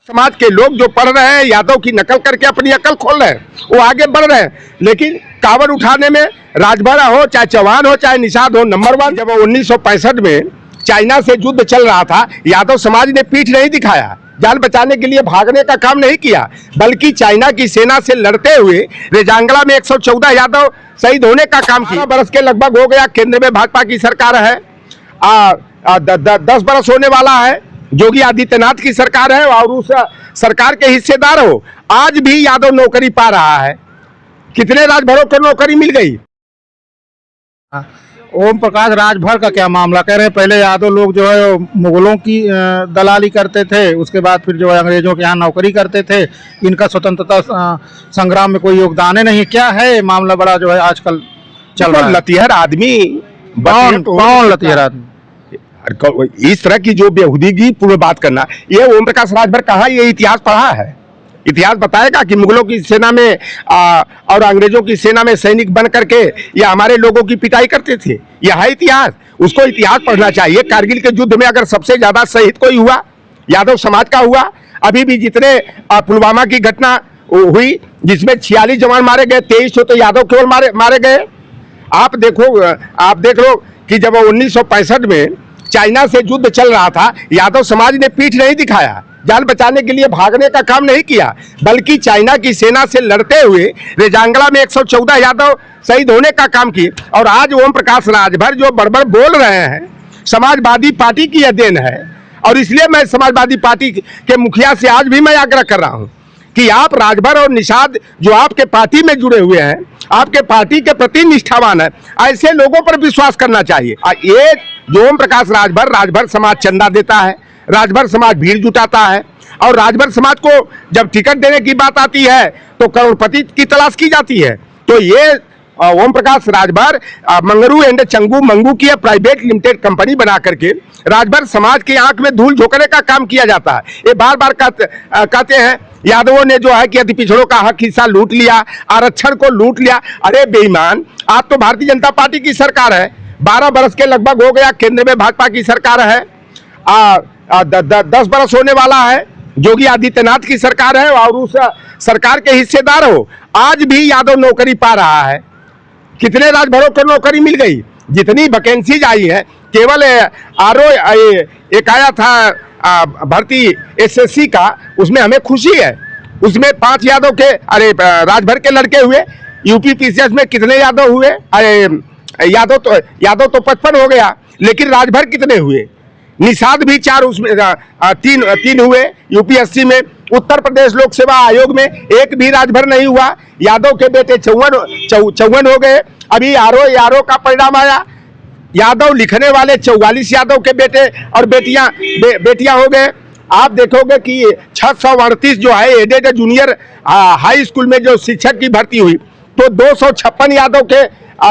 समाज के लोग जो पढ़ रहे हैं यादव की नकल करके अपनी अकल खोल रहे हैं, वो आगे बढ़ रहे हैं। लेकिन कांवड़ उठाने में राजभरा हो चाहे चौहान हो चाहे निषाद हो नंबर वन। जब 1965 में चाइना से युद्ध चल रहा था, यादव समाज ने पीठ नहीं दिखाया, जान बचाने के लिए भागने का काम नहीं किया, बल्कि चाइना की सेना से लड़ते हुए रेजांगला में 114 यादव शहीद होने का काम किया। 12 बरस के लगभग हो गया, केंद्र में भाजपा की सरकार है, 10 बरस होने वाला है, योगी आदित्यनाथ की सरकार है और उस सरकार के हिस्सेदार हो। आज भी यादव नौकरी पा रहा है। कितने राजभरों को नौकरी मिल गई? ओम प्रकाश राजभर का क्या मामला कह रहे हैं? पहले यादव लोग जो है मुगलों की दलाली करते थे, उसके बाद फिर जो है अंग्रेजों के यहाँ नौकरी करते थे। इनका स्वतंत्रता संग्राम में कोई योगदान नहीं। क्या है मामला बड़ा जो है आजकल चल रहा है? लतीहर आदमी कौन लतीहर आदमी? इस तरह की जो बेहुदगी पूर्व बात करना, ये ओम प्रकाश राजभर कहाँ ये इतिहास पढ़ा है? इतिहास बताएगा कि मुगलों की सेना में और अंग्रेजों की सेना में सैनिक बन करके या हमारे लोगों की पिटाई करते थे? यह है इतिहास, उसको इतिहास पढ़ना चाहिए। कारगिल के युद्ध में अगर सबसे ज्यादा शहीद कोई हुआ, यादव समाज का हुआ। अभी भी जितने पुलवामा की घटना हुई जिसमें 46 जवान मारे गए, 23 तो यादव केवल मारे गए। आप देख लो कि जब 1965 में चाइना से युद्ध चल रहा था, यादव समाज ने पीठ नहीं दिखाया, जान बचाने के लिए भागने का काम नहीं किया, बल्कि चाइना की सेना से लड़ते हुए रेजांगला में 114 यादव शहीद होने का काम किए। और आज ओम प्रकाश राजभर जो बड़बड़ बोल रहे हैं, समाजवादी पार्टी की यह देन है। और इसलिए मैं समाजवादी पार्टी के मुखिया से आज भी मैं आग्रह कर रहा हूं कि आप राजभर और निषाद जो आपके पार्टी में जुड़े हुए हैं, आपके पार्टी के प्रति निष्ठावान है, ऐसे लोगों पर विश्वास करना चाहिए। ये जो ओम प्रकाश राजभर समाज चंदा देता है, राजभर समाज भीड़ जुटाता है, और राजभर समाज को जब टिकट देने की बात आती है तो करोड़पति की तलाश की जाती है। तो ये ओम प्रकाश राजभर मंगरू एंड चंगू मंगू की प्राइवेट लिमिटेड कंपनी बना करके राजभर समाज की आंख में धूल झोंकने का काम किया जाता है। ये बार बार कहते हैं यादवों ने जो है कि अति पिछड़ों का हक हिस्सा लूट लिया, आरक्षण को लूट लिया। अरे बेईमान, आज तो भारतीय जनता पार्टी की सरकार है, 12 बरस के लगभग हो गया, केंद्र में भाजपा की सरकार है, 10 बरस होने वाला है, योगी आदित्यनाथ की सरकार है और उस सरकार के हिस्सेदार हो। आज भी यादव नौकरी पा रहा है। कितने राजभरों को नौकरी मिल गई? जितनी वैकेंसीज आई है, केवल एक आया था भर्ती एसएससी का, उसमें हमें खुशी है। उसमें 5 यादव के राजभर के लड़के हुए। यूपी पीसीएस में कितने यादव हुए? यादव तो 55 हो गया, लेकिन राजभर कितने हुए? निषाद भी 4, उसमें 3 हुए। यूपीएससी में, उत्तर प्रदेश लोक सेवा आयोग में एक भी राजभर नहीं हुआ। यादव के बेटे 54 हो गए। अभी आरओ का परिणाम आया, यादव लिखने वाले 44 यादव के बेटे और बेटियां हो गए। आप देखोगे कि 638 जो है एडेड जूनियर हाई स्कूल में जो शिक्षक की भर्ती हुई, तो 256 यादव के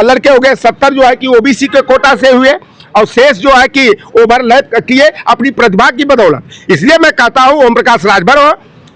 लड़के हो गए। 70 जो है कि ओबीसी के कोटा से हुए और शेष जो है कि ओवरलैप किए अपनी प्रतिभा की बदौलत। इसलिए मैं कहता हूं ओम प्रकाश राजभर हो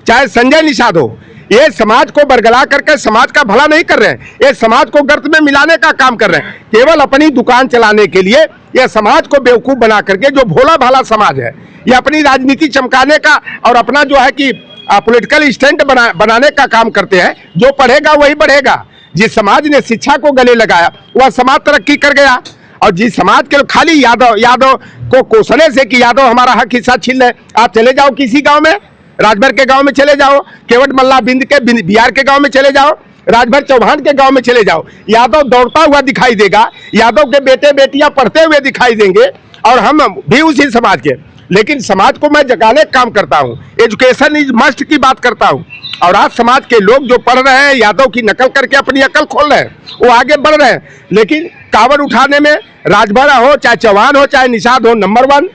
चाहे संजय निषाद हो, ये समाज को बरगला करके समाज का भला नहीं कर रहे हैं, ये समाज को गर्त में मिलाने का काम कर रहे हैं। केवल अपनी दुकान चलाने के लिए यह समाज को बेवकूफ बना करके, जो भोला भाला समाज है, ये अपनी राजनीति चमकाने का और अपना जो है कि पॉलिटिकल स्टंट बनाने का काम करते हैं। जो पढ़ेगा वही बढ़ेगा। जिस समाज ने शिक्षा को गले लगाया वह समाज तरक्की कर गया। और जिस समाज के खाली यादव को कोसने से कि यादव हमारा हक हिस्सा छीन ले, आप चले जाओ किसी गांव में, राजभर के गांव में चले जाओ, केवट मल्ला बिंद के बिहार के गांव में चले जाओ, राजभर चौहान के गांव में चले जाओ, यादव दौड़ता हुआ दिखाई देगा, यादव के बेटे बेटियां पढ़ते हुए दिखाई देंगे, और हम भी उसी समाज के। लेकिन समाज को मैं जगाने का काम करता हूँ, एजुकेशन इज मस्ट की बात करता हूँ। और आज समाज के लोग जो पढ़ रहे हैं, यादव की नकल करके अपनी अकल खोल रहे हैं, वो आगे बढ़ रहे हैं। लेकिन कांवड़ उठाने में राजभरा हो चाहे चौहान हो चाहे निषाद हो नंबर वन।